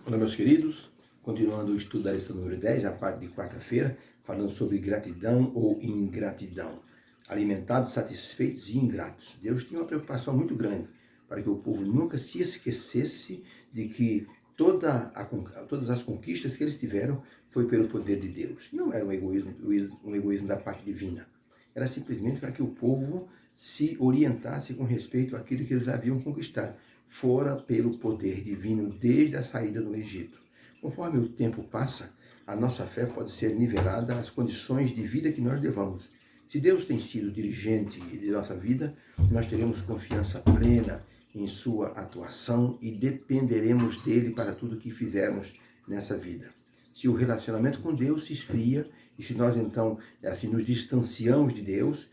Olá, meus queridos, continuando o estudo da lição número 10, a parte de quarta-feira, falando sobre gratidão ou ingratidão. Alimentados, satisfeitos e ingratos. Deus tinha uma preocupação muito grande para que o povo nunca se esquecesse de que todas as conquistas que eles tiveram foi pelo poder de Deus. Não era um egoísmo da parte divina. Era simplesmente para que o povo se orientasse com respeito àquilo que eles haviam conquistado. Fora pelo poder divino desde a saída do Egito. Conforme o tempo passa, a nossa fé pode ser nivelada às condições de vida que nós levamos. Se Deus tem sido dirigente de nossa vida, nós teremos confiança plena em sua atuação e dependeremos dele para tudo que fizermos nessa vida. Se o relacionamento com Deus se esfria e se nós então assim nos distanciamos de Deus,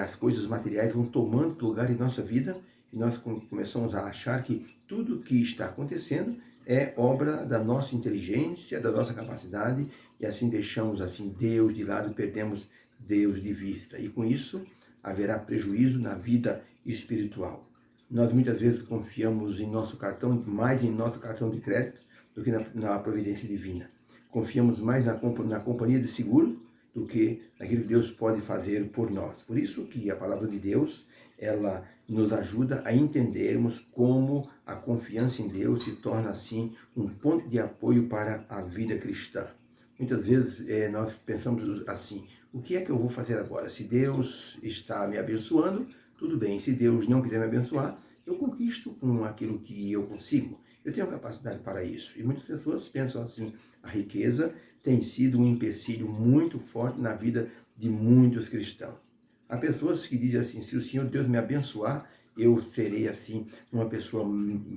as coisas materiais vão tomando lugar em nossa vida, e nós começamos a achar que tudo que está acontecendo é obra da nossa inteligência, da nossa capacidade, e assim deixamos assim Deus de lado, perdemos Deus de vista. E com isso haverá prejuízo na vida espiritual. Nós muitas vezes confiamos mais em nosso cartão de crédito do que na providência divina. Confiamos mais na companhia de seguro do que naquilo que Deus pode fazer por nós. Por isso que a palavra de Deus, ela nos ajuda a entendermos como a confiança em Deus se torna, assim, um ponto de apoio para a vida cristã. Muitas vezes nós pensamos assim, o que é que eu vou fazer agora? Se Deus está me abençoando, tudo bem. Se Deus não quiser me abençoar, eu conquisto com aquilo que eu consigo. Eu tenho capacidade para isso. E muitas pessoas pensam assim, a riqueza tem sido um empecilho muito forte na vida de muitos cristãos. Há pessoas que dizem assim, se o Senhor Deus me abençoar, eu serei assim uma pessoa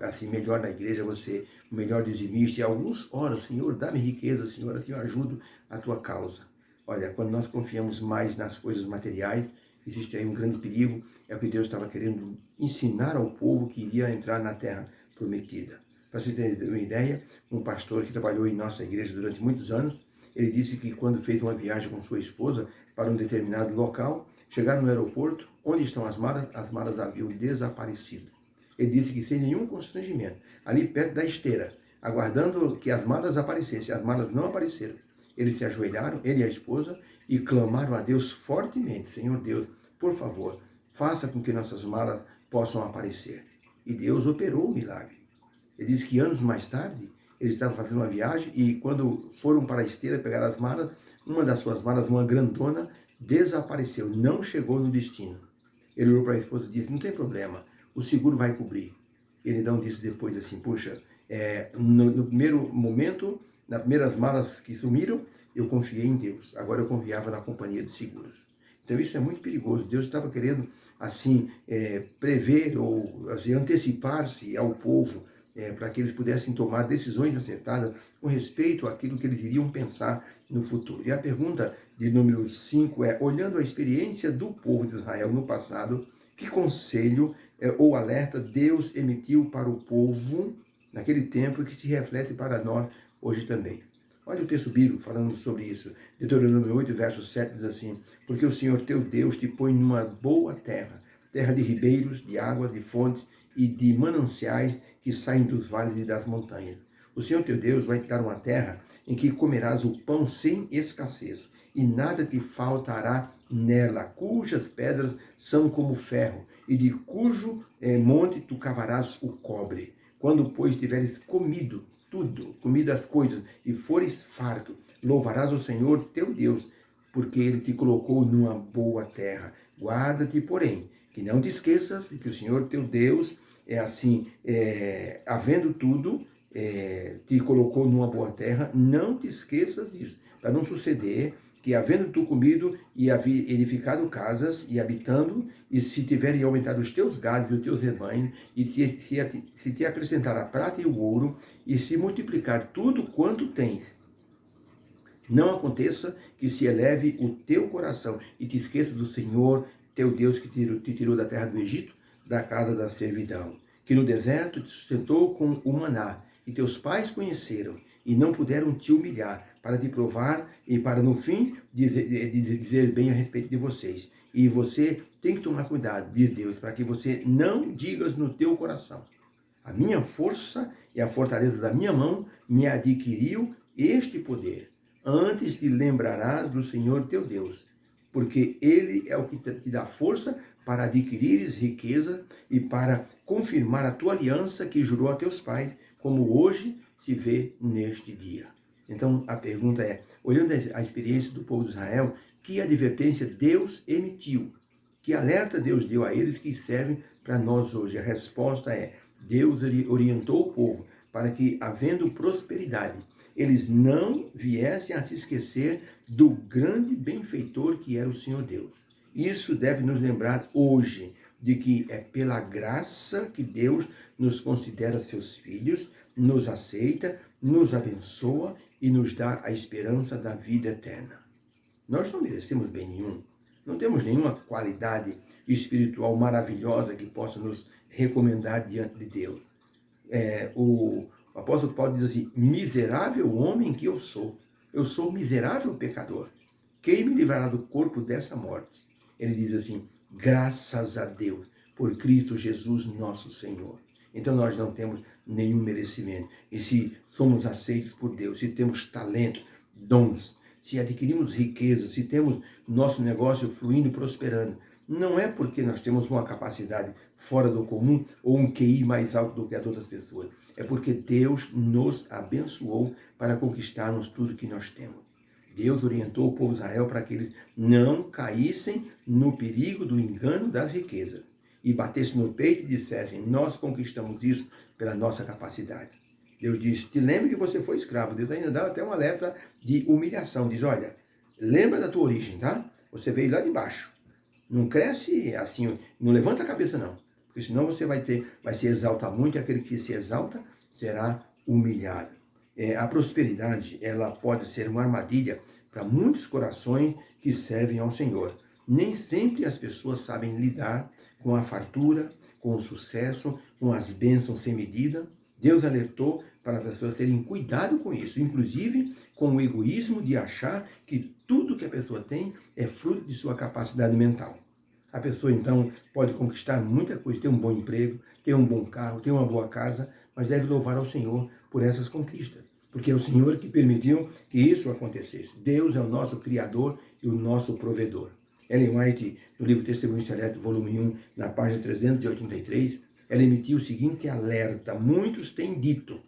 assim melhor na igreja, você o melhor dizimista. E alguns oram, Senhor, dá-me riqueza, Senhor, assim eu ajudo a tua causa. Olha, quando nós confiamos mais nas coisas materiais, existe aí um grande perigo, é o que Deus estava querendo ensinar ao povo que iria entrar na terra prometida. Para você ter uma ideia, um pastor que trabalhou em nossa igreja durante muitos anos, ele disse que quando fez uma viagem com sua esposa para um determinado local, chegaram no aeroporto, onde estão as malas haviam desaparecido. Ele disse que sem nenhum constrangimento, ali perto da esteira, aguardando que as malas aparecessem, as malas não apareceram. Eles se ajoelharam, ele e a esposa, e clamaram a Deus fortemente, Senhor Deus, por favor, faça com que nossas malas possam aparecer. E Deus operou o milagre. Ele disse que anos mais tarde, eles estavam fazendo uma viagem e quando foram para a esteira pegar as malas, uma das suas malas, uma grandona, desapareceu, não chegou no destino. Ele olhou para a esposa e disse, não tem problema, o seguro vai cobrir. Ele então disse depois assim, puxa, no primeiro momento, nas primeiras malas que sumiram, eu confiei em Deus, agora eu confiava na companhia de seguros. Então isso é muito perigoso. Deus estava querendo assim prever ou assim, antecipar-se ao povo, para que eles pudessem tomar decisões acertadas com respeito àquilo que eles iriam pensar no futuro. E a pergunta de número 5 é, olhando a experiência do povo de Israel no passado, que conselho ou alerta Deus emitiu para o povo naquele tempo e que se reflete para nós hoje também? Olha o texto bíblico falando sobre isso. Deuteronômio 8, verso 7 diz assim, porque o Senhor teu Deus te põe numa boa terra, terra de ribeiros, de água, de fontes e de mananciais que saem dos vales e das montanhas. O Senhor teu Deus vai te dar uma terra em que comerás o pão sem escassez, e nada te faltará nela, cujas pedras são como ferro, e de cujo monte tu cavarás o cobre. Quando, pois, tiveres comido tudo, comido as coisas, e fores farto, louvarás o Senhor teu Deus, porque ele te colocou numa boa terra. Guarda-te, porém, que não te esqueças de que o Senhor teu Deus havendo tudo, te colocou numa boa terra, não te esqueças disso, para não suceder que havendo tu comido e edificado casas e habitando, e se tiverem aumentado os teus gados e os teus rebanhos, e se te acrescentar a prata e o ouro, e se multiplicar tudo quanto tens, não aconteça que se eleve o teu coração e te esqueça do Senhor teu Deus que te tirou da terra do Egito, da casa da servidão, que no deserto te sustentou com o maná, e teus pais conheceram, e não puderam te humilhar, para te provar e para no fim dizer bem a respeito de vocês. E você tem que tomar cuidado, diz Deus, para que você não digas no teu coração, A minha força e a fortaleza da minha mão me adquiriu este poder. Antes te lembrarás do Senhor teu Deus, porque Ele é o que te dá força para adquirires riqueza e para confirmar a tua aliança que jurou a teus pais, como hoje se vê neste dia. Então a pergunta é, olhando a experiência do povo de Israel, que advertência Deus emitiu? Que alerta Deus deu a eles que servem para nós hoje? A resposta é, Deus orientou o povo para que, havendo prosperidade, eles não viessem a se esquecer do grande benfeitor que era o Senhor Deus. Isso deve nos lembrar hoje de que é pela graça que Deus nos considera seus filhos, nos aceita, nos abençoa e nos dá a esperança da vida eterna. Nós não merecemos bem nenhum, não temos nenhuma qualidade espiritual maravilhosa que possa nos recomendar diante de Deus. O apóstolo Paulo diz assim, miserável homem que eu sou miserável pecador, quem me livrará do corpo dessa morte? Ele diz assim, graças a Deus, por Cristo Jesus nosso Senhor. Então nós não temos nenhum merecimento. E se somos aceitos por Deus, se temos talentos, dons, se adquirimos riqueza, se temos nosso negócio fluindo e prosperando, não é porque nós temos uma capacidade fora do comum ou um QI mais alto do que as outras pessoas. É porque Deus nos abençoou para conquistarmos tudo que nós temos. Deus orientou o povo de Israel para que eles não caíssem no perigo do engano das riquezas e batessem no peito e dissessem, nós conquistamos isso pela nossa capacidade. Deus diz, te lembra que você foi escravo. Deus ainda dá até um alerta de humilhação. Diz, olha, lembra da tua origem, tá? Você veio lá de baixo. Não cresce assim, não levanta a cabeça não. Porque senão você vai se exaltar muito e aquele que se exalta será humilhado. A prosperidade, ela pode ser uma armadilha para muitos corações que servem ao Senhor. Nem sempre as pessoas sabem lidar com a fartura, com o sucesso, com as bênçãos sem medida. Deus alertou para as pessoas terem cuidado com isso, inclusive com o egoísmo de achar que tudo que a pessoa tem é fruto de sua capacidade mental. A pessoa, então, pode conquistar muita coisa, ter um bom emprego, ter um bom carro, ter uma boa casa, mas deve louvar ao Senhor por essas conquistas, porque é o Senhor que permitiu que isso acontecesse. Deus é o nosso Criador e o nosso provedor. Ellen White, no livro Testemunho Seleto, volume 1, na página 383, ela emitiu o seguinte alerta, muitos têm dito,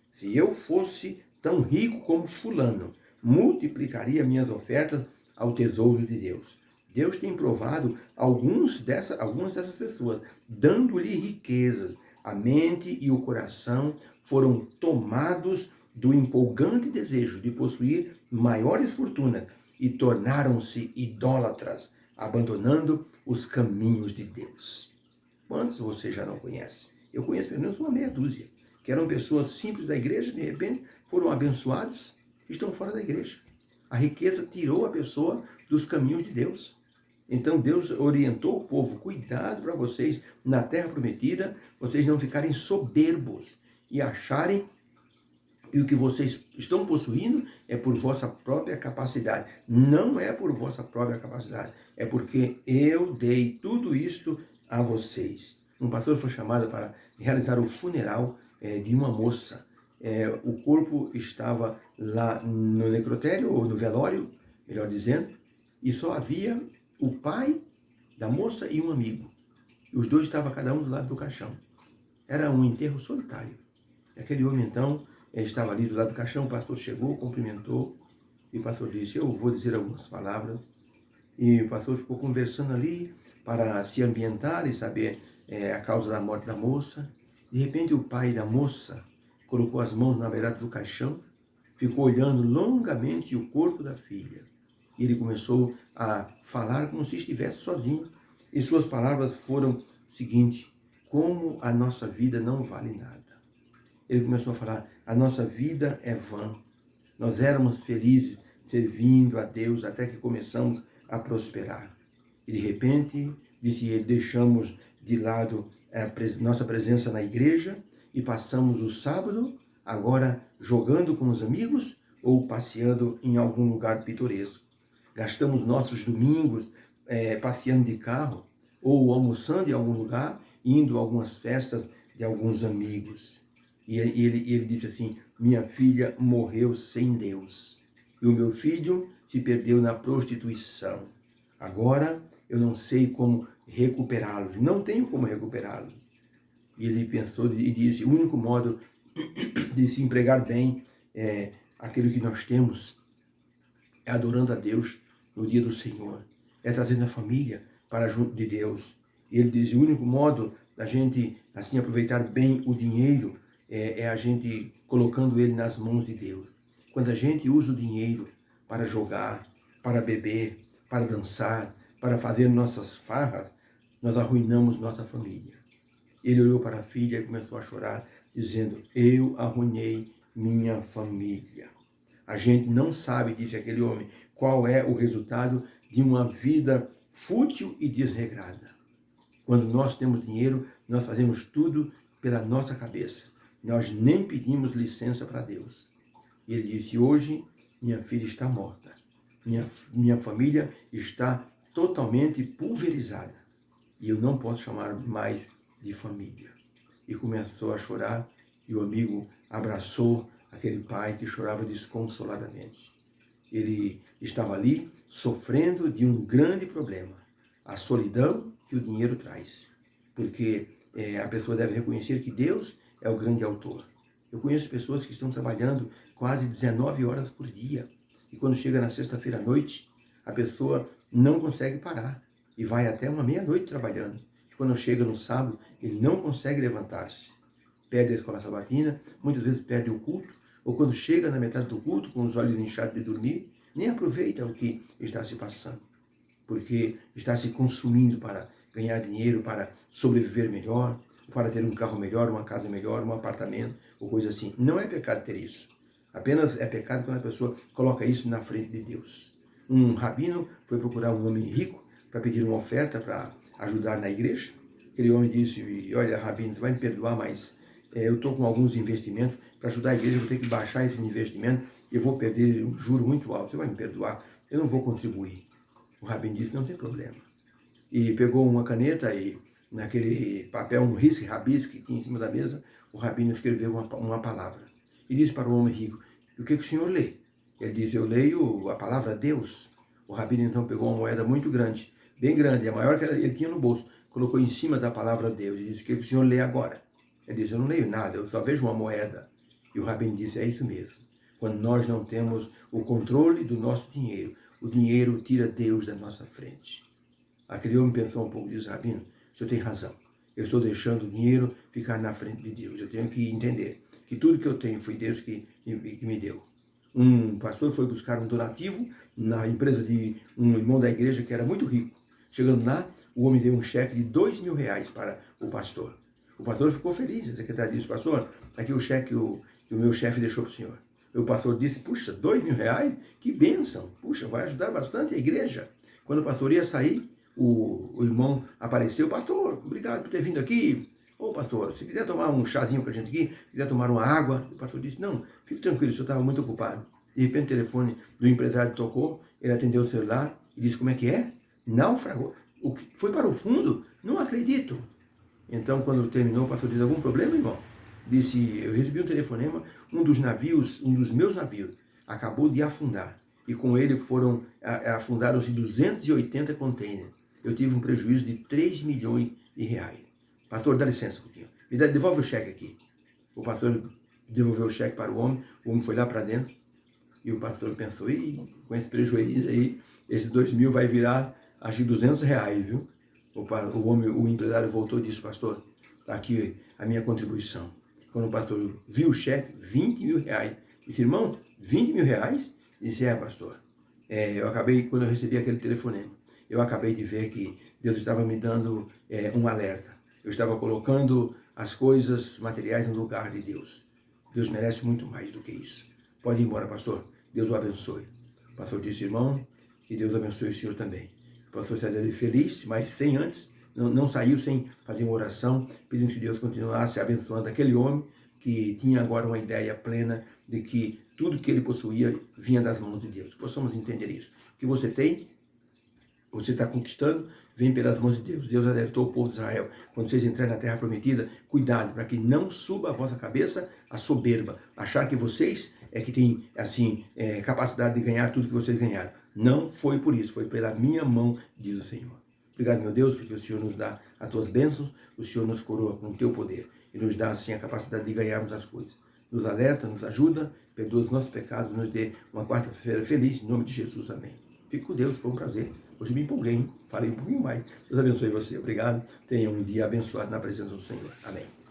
se eu fosse tão rico como fulano, multiplicaria minhas ofertas ao tesouro de Deus. Deus tem provado algumas dessas pessoas, dando-lhe riquezas. A mente e o coração foram tomados do empolgante desejo de possuir maiores fortunas e tornaram-se idólatras, abandonando os caminhos de Deus. Quantos você já não conhece? Eu conheço pelo menos uma meia dúzia, que eram pessoas simples da igreja, de repente foram abençoados, estão fora da igreja. A riqueza tirou a pessoa dos caminhos de Deus. Então Deus orientou o povo, cuidado para vocês, na terra prometida, vocês não ficarem soberbos e acharem que o que vocês estão possuindo é por vossa própria capacidade. Não é por vossa própria capacidade, é porque eu dei tudo isto a vocês. Um pastor foi chamado para realizar o funeral de uma moça. O corpo estava lá no necrotério, ou no velório, melhor dizendo, e só havia o pai da moça e um amigo. E os dois estavam cada um do lado do caixão. Era um enterro solitário. E aquele homem, então, estava ali do lado do caixão, o pastor chegou, cumprimentou, e o pastor disse, eu vou dizer algumas palavras. E o pastor ficou conversando ali para se ambientar e saber a causa da morte da moça. De repente, o pai da moça colocou as mãos na beirada do caixão, ficou olhando longamente o corpo da filha. E ele começou a falar como se estivesse sozinho. E suas palavras foram o seguinte, como a nossa vida não vale nada. Ele começou a falar, a nossa vida é vã. Nós éramos felizes servindo a Deus até que começamos a prosperar. E de repente, disse ele, deixamos de lado nossa presença na igreja e passamos o sábado agora jogando com os amigos ou passeando em algum lugar pitoresco. Gastamos nossos domingos passeando de carro ou almoçando em algum lugar, indo a algumas festas de alguns amigos. E ele disse assim: minha filha morreu sem Deus. E o meu filho se perdeu na prostituição. Agora eu não sei como recuperá-los. Não tenho como recuperá-los. E ele pensou e disse: o único modo de se empregar bem aquilo que nós temos é adorando a Deus no dia do Senhor. É trazendo a família para junto de Deus. E ele diz: o único modo da gente assim aproveitar bem o dinheiro é a gente colocando ele nas mãos de Deus. Quando a gente usa o dinheiro para jogar, para beber, para dançar, para fazer nossas farras, nós arruinamos nossa família. Ele olhou para a filha e começou a chorar, dizendo: eu arruinei minha família. A gente não sabe, disse aquele homem, qual é o resultado de uma vida fútil e desregrada. Quando nós temos dinheiro, nós fazemos tudo pela nossa cabeça. Nós nem pedimos licença para Deus. E ele disse: hoje minha filha está morta. Minha família está totalmente pulverizada. E eu não posso chamar mais de família. E começou a chorar, e o amigo abraçou aquele pai que chorava desconsoladamente. Ele estava ali sofrendo de um grande problema, a solidão que o dinheiro traz. Porque a pessoa deve reconhecer que Deus é o grande autor. Eu conheço pessoas que estão trabalhando quase 19 horas por dia. E quando chega na sexta-feira à noite, a pessoa não consegue parar. E vai até uma meia-noite trabalhando. E quando chega no sábado, ele não consegue levantar-se. Perde a escola sabatina, muitas vezes perde o culto. Ou quando chega na metade do culto, com os olhos inchados de dormir, nem aproveita o que está se passando. Porque está se consumindo para ganhar dinheiro, para sobreviver melhor, para ter um carro melhor, uma casa melhor, um apartamento, ou coisa assim. Não é pecado ter isso. Apenas é pecado quando a pessoa coloca isso na frente de Deus. Um rabino foi procurar um homem rico para pedir uma oferta para ajudar na igreja. Aquele homem disse: olha, rabino, você vai me perdoar, mas eu estou com alguns investimentos para ajudar a igreja, eu vou ter que baixar esse investimento e eu vou perder um juro muito alto. Você vai me perdoar? Eu não vou contribuir. O rabino disse: não tem problema. E pegou uma caneta e naquele papel, um risque-rabisque que tinha em cima da mesa, o rabino escreveu uma palavra. E disse para o homem rico: o que o senhor lê? Ele disse: eu leio a palavra Deus. O rabino então pegou uma moeda muito grande, bem grande, a maior que ele tinha no bolso, colocou em cima da palavra Deus e disse: o que o senhor lê agora? Ele disse: eu não leio nada, eu só vejo uma moeda. E o rabino disse: é isso mesmo. Quando nós não temos o controle do nosso dinheiro, o dinheiro tira Deus da nossa frente. Aquele homem pensou um pouco e disse: rabino, o senhor tem razão. Eu estou deixando o dinheiro ficar na frente de Deus. Eu tenho que entender que tudo que eu tenho foi Deus que me deu. Um pastor foi buscar um donativo na empresa de um irmão da igreja que era muito rico. Chegando lá, o homem deu um cheque de R$2.000 para o pastor. O pastor ficou feliz. A secretária disse: pastor, aqui o cheque que o meu chefe deixou para o senhor. O pastor disse: puxa, R$2.000? Que bênção! Puxa, vai ajudar bastante a igreja. Quando o pastor ia sair, o irmão apareceu: pastor, obrigado por ter vindo aqui. Ô pastor, se quiser tomar um chazinho com a gente aqui, quiser tomar uma água. O pastor disse: não, fique tranquilo, o senhor estava muito ocupado. De repente o telefone do empresário tocou, ele atendeu o celular e disse: como é que é? Naufragou. Foi para o fundo? Não acredito. Então, quando terminou, o pastor disse: algum problema, irmão? Disse: eu recebi um telefonema, um dos meus navios, acabou de afundar. E com ele afundaram-se 280 containers. Eu tive um prejuízo de 3 milhões de reais. Pastor, dá licença um pouquinho. Devolve o cheque aqui. O pastor devolveu o cheque para o homem foi lá para dentro. E o pastor pensou: com esse prejuízo aí, esses 2.000 vai virar, acho que R$200, viu? O empresário voltou e disse: pastor, está aqui a minha contribuição. Quando o pastor viu o cheque, R$20.000. Disse: irmão, R$20.000? Disse: pastor. Quando eu recebi aquele telefonema, eu acabei de ver que Deus estava me dando um alerta. Eu estava colocando as coisas materiais no lugar de Deus. Deus merece muito mais do que isso. Pode ir embora, pastor. Deus o abençoe. O pastor disse: irmão, que Deus abençoe o senhor também. O pastor saiu feliz, mas sem antes, não saiu sem fazer uma oração, pedindo que Deus continuasse abençoando aquele homem que tinha agora uma ideia plena de que tudo que ele possuía vinha das mãos de Deus. Possamos entender isso. O que você tem, você está conquistando, vem pelas mãos de Deus. Deus alertou o povo de Israel. Quando vocês entrarem na terra prometida, cuidado para que não suba a vossa cabeça a soberba. Achar que vocês é que têm, assim, capacidade de ganhar tudo que vocês ganharam. Não foi por isso, foi pela minha mão, diz o Senhor. Obrigado, meu Deus, porque o Senhor nos dá as tuas bênçãos, o Senhor nos coroa com o teu poder e nos dá, assim, a capacidade de ganharmos as coisas. Nos alerta, nos ajuda, perdoa os nossos pecados, nos dê uma quarta-feira feliz, em nome de Jesus, amém. Fique com Deus, foi um prazer. Hoje me empolguei, hein? Falei um pouquinho mais. Deus abençoe você. Obrigado. Tenha um dia abençoado na presença do Senhor. Amém.